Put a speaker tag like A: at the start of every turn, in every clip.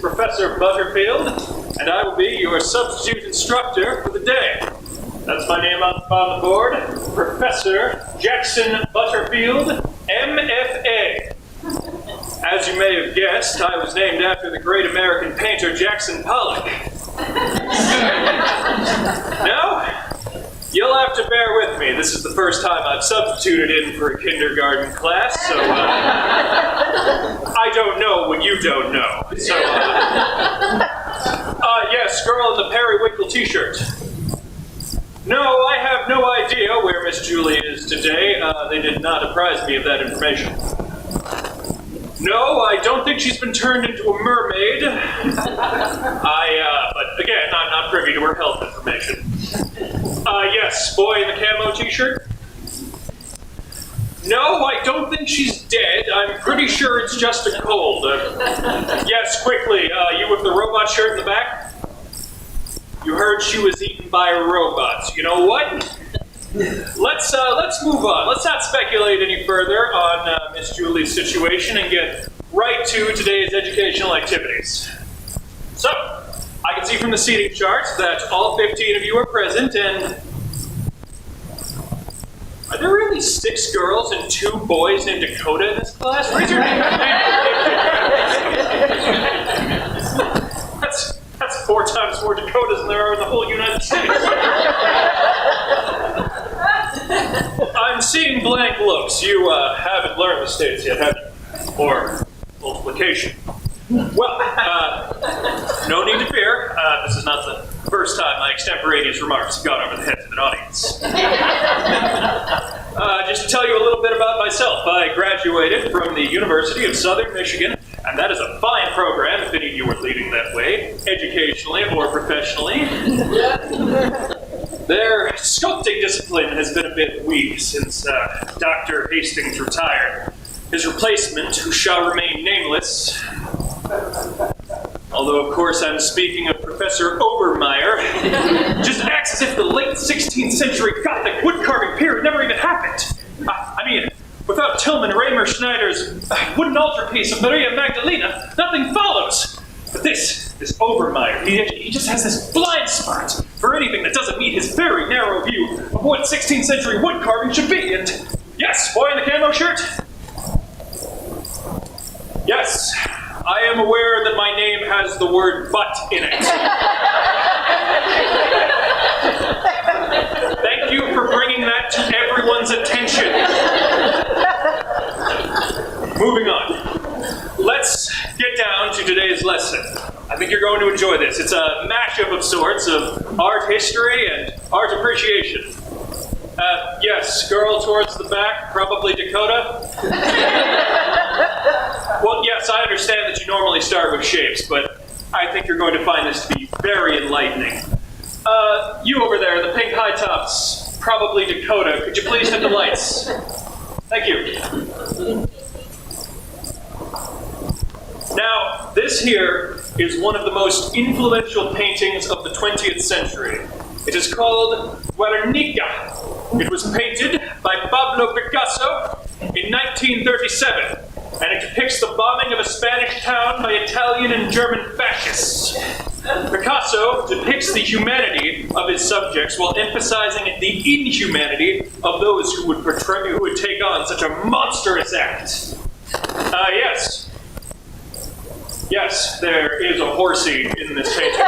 A: Professor Butterfield, and I will be your substitute instructor for the day. That's my name on the board, Professor Jackson Butterfield, MFA. As you may have guessed, I was named after the great American painter Jackson Pollock. Now, you'll have to bear with me. This is the first time I've substituted in for a kindergarten class, so I don't know what you don't know. So, yes, girl in the periwinkle t-shirt. No, I have no idea where Miss Julie is today. They did not apprise me of that information. No, I don't think she's been turned into a mermaid. But again, I'm not privy to her health information. Yes, boy in the camo t-shirt. No, I don't think she's dead. I'm pretty sure it's just a cold. Yes, quickly, you with the robot shirt in the back? You heard she was eaten by a robot. You know what? Let's move on. Let's not speculate any further on Miss Julie's situation and get right to today's educational activities. So, I can see from the seating chart that all 15 of you are present, and are there really 6 girls and 2 boys named Dakota in this class? Raise your hand. That's 4 times more Dakotas than there are in the whole United States. I'm seeing blank looks. You haven't learned the states yet, have you? Or multiplication. Well, no need to fear. This is not the first time my extemporaneous remarks have gone over the heads of an audience. Just to tell you a little bit about myself, I graduated from the University of Southern Michigan, and that is a fine program if any of you are leading that way, educationally or professionally. Their sculpting discipline has been a bit weak since Dr. Hastings retired. His replacement, who shall remain nameless, although of course I'm speaking of Professor Obermeyer, just acts as if the late 16th century Gothic woodcarving period never even happened. I mean, without Tillman Raymer Schneider's wooden altarpiece of Maria Magdalena, nothing follows. But this Obermeyer, he just has this blind spot for anything that doesn't meet his very narrow view of what 16th century woodcarving should be. And yes, boy in the camo shirt? Yes, I am aware that my name has the word "but" in it. Thank you for bringing that to everyone's attention. Moving on. Let's get down to today's lesson. I think you're going to enjoy this. It's a mashup of sorts of art history and art appreciation. Yes, girl towards the back, probably Dakota. Well, yes, I understand that you normally start with shapes, but I think you're going to find this to be very enlightening. You over there, the pink high tops, probably Dakota. Could you please hit the lights? Thank you. Now, this here is one of the most influential paintings of the 20th century. It is called Guernica. It was painted by Pablo Picasso in 1937, and it depicts the bombing of a Spanish town by Italian and German fascists. Picasso depicts the humanity of his subjects while emphasizing the inhumanity of those who would take on such a monstrous act. Yes, there is a horsey in this painting.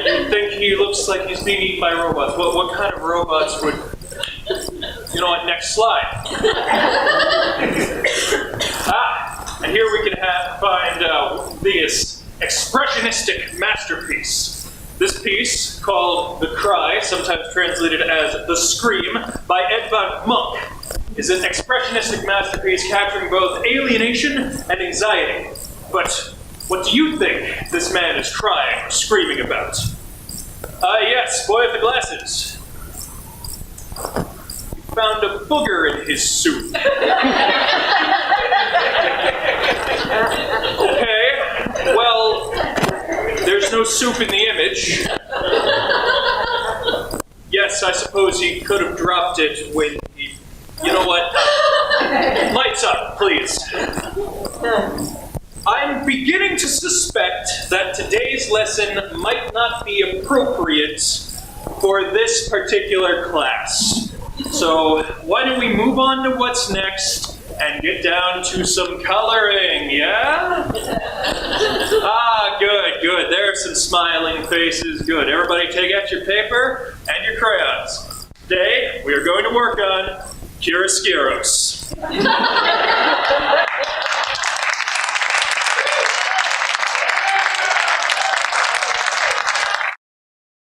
A: You'd think he looks like he's being eaten by robots. What kind of robots would... You know what, next slide. And here we can find this expressionistic masterpiece. This piece, called The Cry, sometimes translated as The Scream, by Edvard Munch, is an expressionistic masterpiece capturing both alienation and anxiety. But what do you think this man is crying or screaming about? Yes, boy with the glasses. You found a booger in his soup. Okay, well, there's no soup in the image. Yes, I suppose he could have dropped it when he... You know what? Lights up, please. I'm beginning to suspect that today's lesson might not be appropriate for this particular class. So why don't we move on to what's next and get down to some coloring, yeah? Good. There are some smiling faces. Good. Everybody take out your paper and your crayons. Today, we are going to work on chiaroscuros.